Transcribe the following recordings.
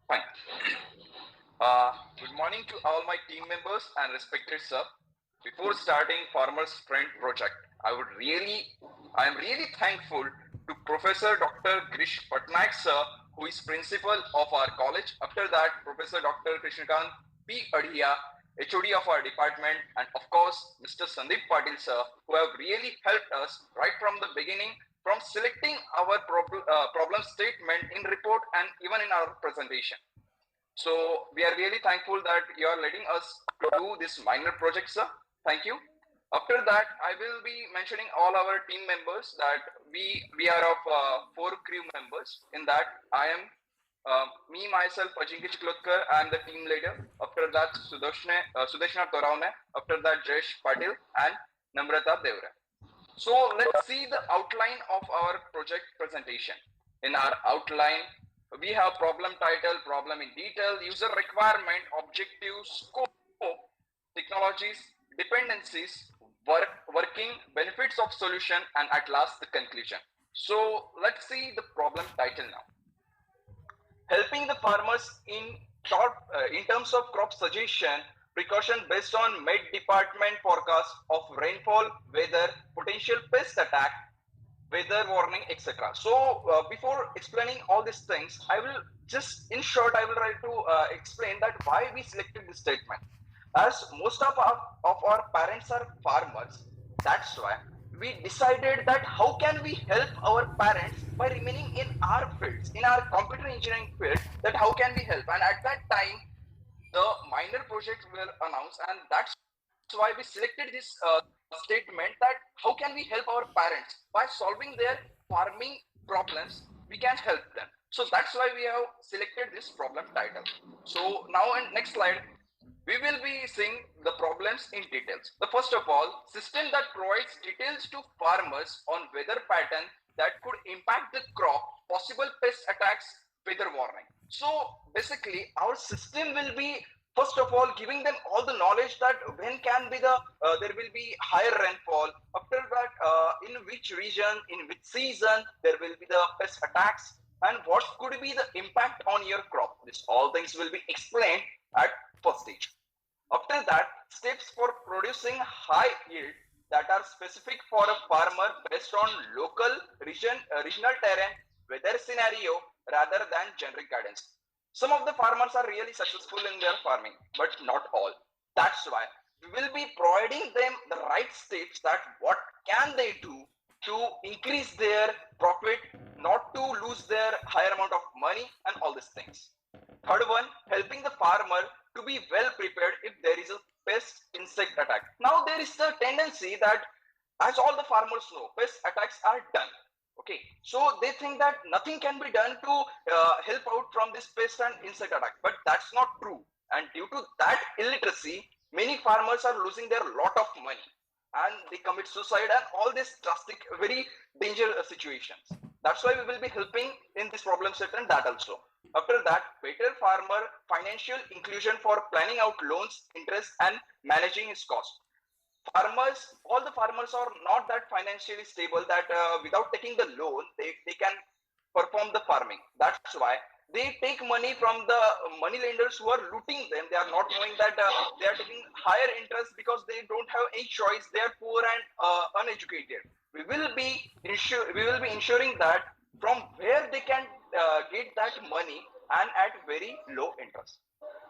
Fine. Good morning to all my team members and respected sir. Before starting Farmers Friend project, I am really thankful to Professor Dr. Grish Patnaik sir, who is principal of our college. After that, Professor Dr. Krishnakant P. Adhiya, HOD of our department, and of course, Mr. Sandeep Patil sir, who have really helped us right from the beginning, from selecting our problem statement in report and even in our presentation. So we are really thankful that you are letting us do this minor project, sir. Thank you. After that, I will be mentioning all our team members that we are of 4 crew members. In that, I am me myself, Ajinkya Chiklotkar. I am the team leader. After that, Sudeshna Toravne. After that, Jayesh Patil and Namrata Devra. So let's see the outline of our project presentation. In our outline, we have problem title, problem in detail, user requirement, objectives, scope, technologies, dependencies, working, benefits of solution, and at last the conclusion. So let's see the problem title now. Helping the farmers in terms of crop suggestion, precaution based on Met Department forecast of rainfall, weather, potential pest attack, weather warning, etc. So before explaining all these things, I will just, in short, I will try to explain that why we selected this statement. As most of our parents are farmers, that's why we decided that how can we help our parents by remaining in our fields, in our computer engineering field, that how can we help. And at that time, the minor projects were announced, and that's why we selected this statement that how can we help our parents by solving their farming problems, we can help them. So that's why we have selected this problem title. So now in next slide, we will be seeing the problems in details. The first of all, system that provides details to farmers on weather pattern that could impact the crop, possible pest attacks, weather warning. So basically our system will be first of all giving them all the knowledge that when can be the there will be higher rainfall. After that, in which region, in which season there will be the pest attacks, and what could be the impact on your crop. This all things will be explained at first stage. After that, steps for producing high yield that are specific for a farmer based on local regional terrain, weather scenario, rather than generic guidance. Some of the farmers are really successful in their farming, but not all. That's why we will be providing them the right steps that what can they do to increase their profit, not to lose their higher amount of money and all these things. Third one, helping the farmer to be well prepared if there is a pest insect attack. Now there is a tendency that, as all the farmers know, pest attacks are done. Okay, so they think that nothing can be done to help out from this pest and insect attack, but that's not true. And due to that illiteracy, many farmers are losing their lot of money and they commit suicide and all these drastic, very dangerous situations. That's why we will be helping in this problem set and that also. After that, better farmer financial inclusion for planning out loans, interest, and managing his cost. Farmers, all the farmers are not that financially stable that without taking the loan, they can perform the farming. That's why they take money from the money lenders who are looting them. They are not knowing that they are taking higher interest because they don't have any choice. They are poor and uneducated. We will be ensuring that from where they can get that money and at very low interest.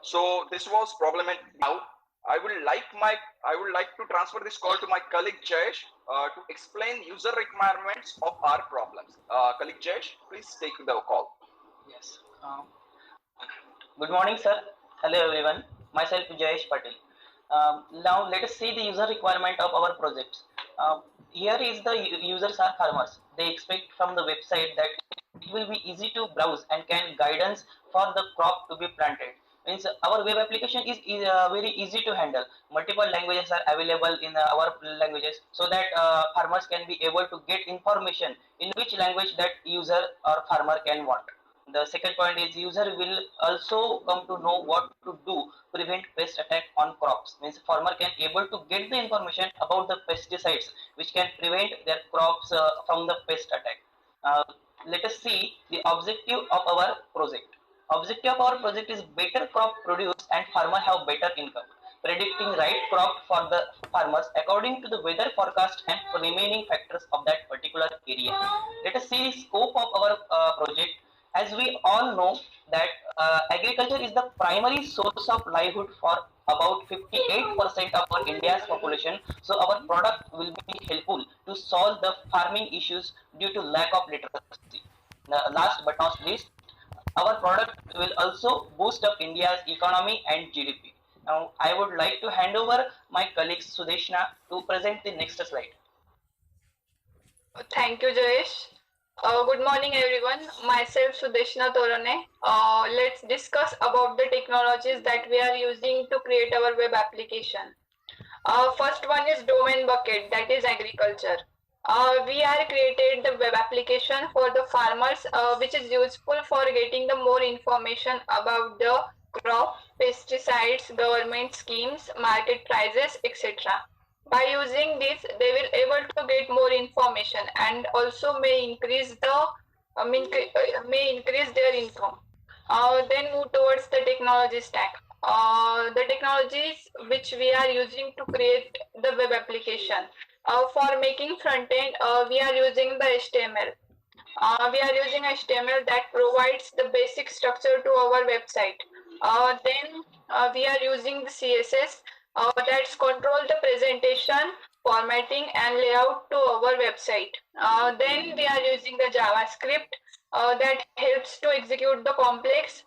So this was problem. Now I would like to transfer this call to my colleague Jayesh to explain user requirements of our problems. Colleague Jayesh, please take the call. Yes. Good morning, sir. Hello, everyone. Myself, Jayesh Patil. Now, let us see the user requirement of our project. Here is the users are farmers. They expect from the website that it will be easy to browse and can guidance for the crop to be planted. Means our web application is very easy to handle. Multiple languages are available in our languages, so that farmers can be able to get information in which language that user or farmer can want. The second point is user will also come to know what to do prevent pest attack on crops. Means farmer can able to get the information about the pesticides which can prevent their crops from the pest attack. Let us see the objective of our project. Objective of our project is better crop produce and farmer have better income. Predicting right crop for the farmers according to the weather forecast and remaining factors of that particular area. Let us see the scope of our project. As we all know that agriculture is the primary source of livelihood for about 58% of our India's population. So our product will be helpful to solve the farming issues due to lack of literacy. Last but not least, our product will also boost up India's economy and GDP. Now, I would like to hand over my colleague Sudeshna to present the next slide. Thank you, Jayesh. Good morning, everyone. Myself, Sudeshna Torane. Let's discuss about the technologies that we are using to create our web application. First one is domain bucket, that is agriculture. We are created the web application for the farmers, which is useful for getting the more information about the crop, pesticides, government schemes, market prices, etc. By using this, they will able to get more information and also may increase their income. Then move towards the technology stack. The technologies which we are using to create the web application. For making front end, we are using the HTML. We are using HTML that provides the basic structure to our website. Then we are using the CSS that's control the presentation, formatting and layout to our website. Then we are using the JavaScript that helps to execute the complex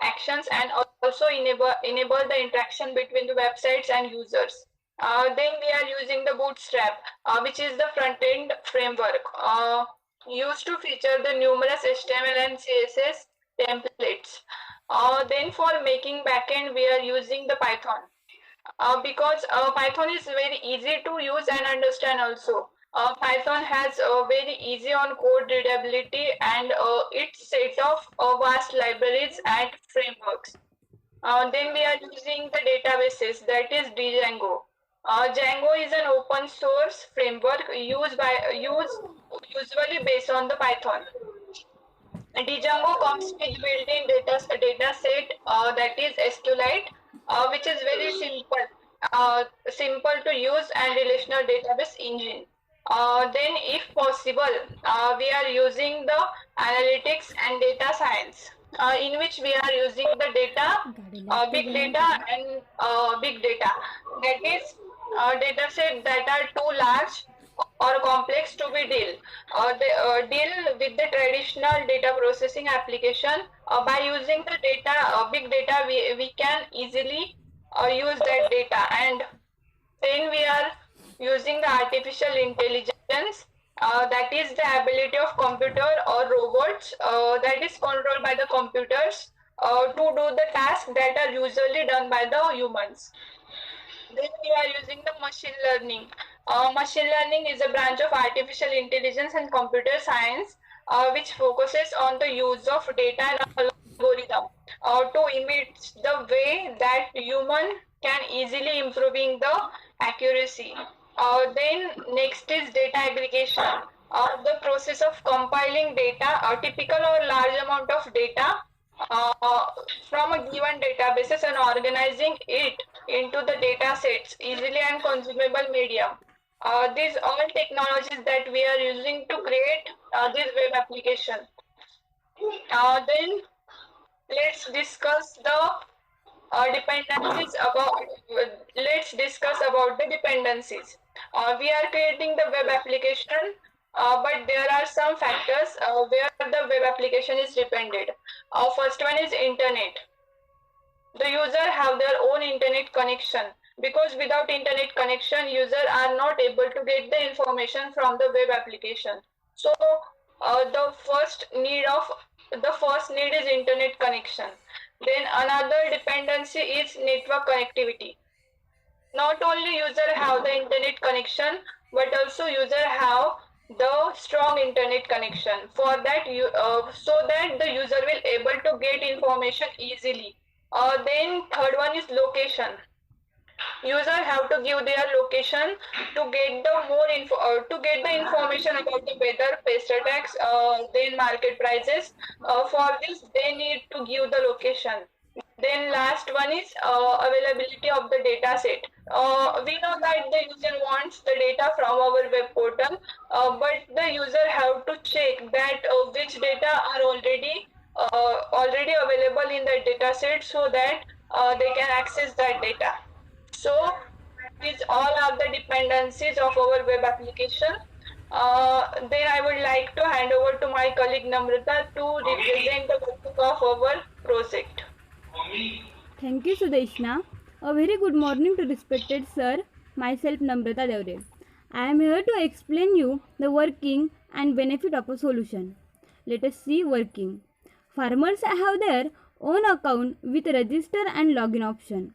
actions and also enable the interaction between the websites and users. Then we are using the Bootstrap, which is the front-end framework used to feature the numerous HTML and CSS templates. Then for making backend, we are using the Python because Python is very easy to use and understand also. Python has a very easy on code readability and its set of vast libraries and frameworks. Then we are using the databases, that is Django. Django is an open source framework used usually based on the Python. Django comes with built-in data set that is SQLite, which is very simple to use and relational database engine. Then, if possible, we are using the analytics and data science, in which we are using the big data and big data. That is data set that are too large or complex to be deal with the traditional data processing application. By using the big data, we can easily use that data. And then we are using the artificial intelligence, that is the ability of computer or robots that is controlled by the computers to do the tasks that are usually done by the humans. Then we are using the machine learning. Machine learning is a branch of artificial intelligence and computer science which focuses on the use of data and algorithm to image the way that human can easily improving the accuracy. Then next is data aggregation. The process of compiling data, a typical or large amount of data from a given databases and organizing it into the data sets easily and consumable medium. These all technologies that we are using to create this web application. Then let's discuss the dependencies about. Let's discuss about the dependencies. We are creating the web application, but there are some factors where the web application is dependent. First one is internet. The user have their own internet connection, because without internet connection, users are not able to get the information from the web application. So the first need is internet connection. Then another dependency is network connectivity. Not only user have the internet connection, but also user have the strong internet connection. For that, so that the user will able to get information easily. Then third one is location. user have to give their location to get the to get the information about the weather, pest attacks, then market prices. For this, they need to give the location. Then last one is availability of the data set. We know that the user wants the data from our web portal, but the user have to check that which data are already available in the data set so that they can access that data. So these all are the dependencies of our web application. Then I would like to hand over to my colleague Namrata to represent the working of our project. Thank you, Sudeshna. A very good morning to respected sir. Myself, Namrata Devre. I am here to explain you the working and benefit of a solution. Let us see working. Farmers have their own account with register and login option.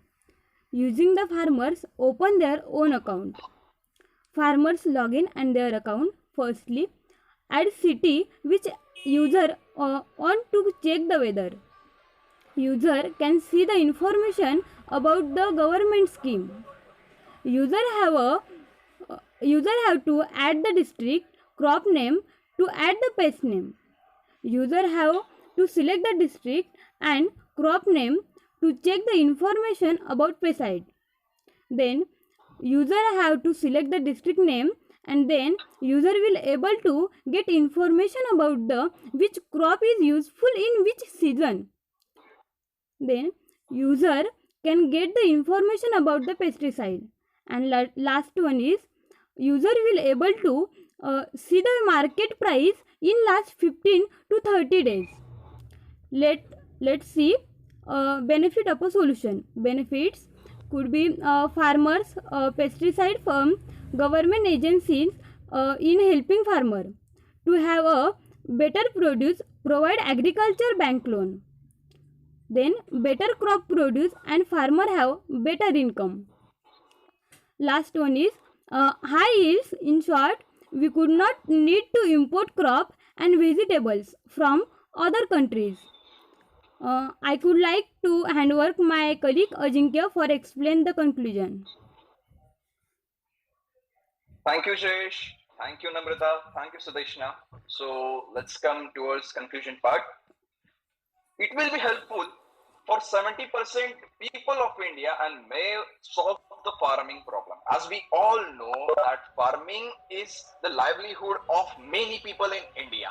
Using the farmers open their own account. Farmers log in and their account. Firstly, add city which user want to check the weather. User can see the information about the government scheme. User have to add the district, crop name to add the pest name. User have to select the district and crop name to check the information about pesticide. Then user have to select the district name, and then user will able to get information about the which crop is useful in which season. Then user can get the information about the pesticide. And last one is user will able to see the market price in last 15 to 30 days. Let's see benefit of a solution. Benefits could be farmers, pesticide firm, government agencies in helping farmer to have a better produce, provide agriculture bank loan. Then better crop produce and farmer have better income. Last one is high yields. In short, we could not need to import crop and vegetables from other countries. I could like to handwork my colleague Ajinkya for explain the conclusion. Thank you, Jayesh. Thank you, Namrata. Thank you, Sudeshna. So let's come towards conclusion part. It will be helpful for 70% people of India and may solve the farming problem. As we all know that farming is the livelihood of many people in India.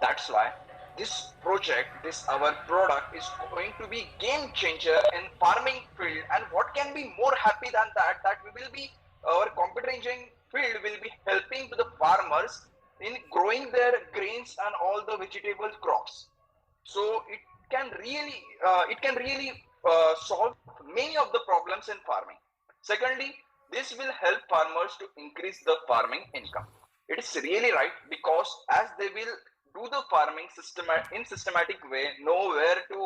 That's why this project, this our product is going to be game changer in farming field. And what can be more happy than that, that we will be, our computer engineering field will be helping to the farmers in growing their grains and all the vegetable crops. So it can really solve many of the problems in farming. Secondly, this will help farmers to increase the farming income. It is really right, because as they will do the farming in systematic way, know where to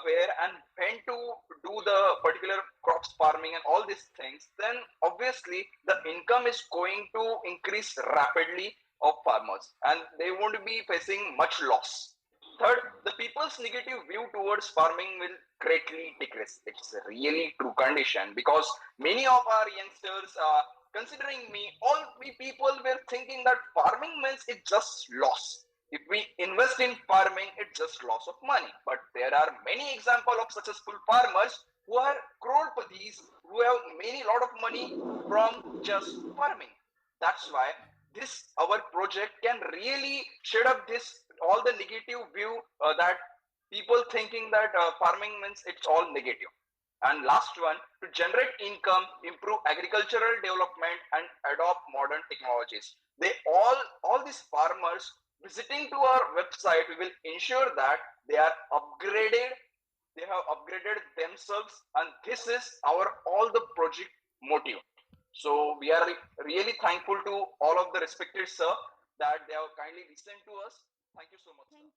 where and when to do the particular crops farming and all these things, then obviously the income is going to increase rapidly of farmers and they won't be facing much loss. Third, the people's negative view towards farming will greatly decrease. It's a really true condition, because many of our youngsters, considering me, all we people were thinking that farming means it's just loss. If we invest in farming, it's just loss of money. But there are many examples of successful farmers who are crorepati's, who have many lot of money from just farming. That's why this our project can really shed up this all the negative view that people thinking that farming means it's all negative. And last one, to generate income, improve agricultural development and adopt modern technologies. They all these farmers visiting to our website, we will ensure that they are upgraded, they have upgraded themselves, and this is our all the project motive. So we are really thankful to all of the respected sir that they have kindly listened to us. Thank you so much, sir.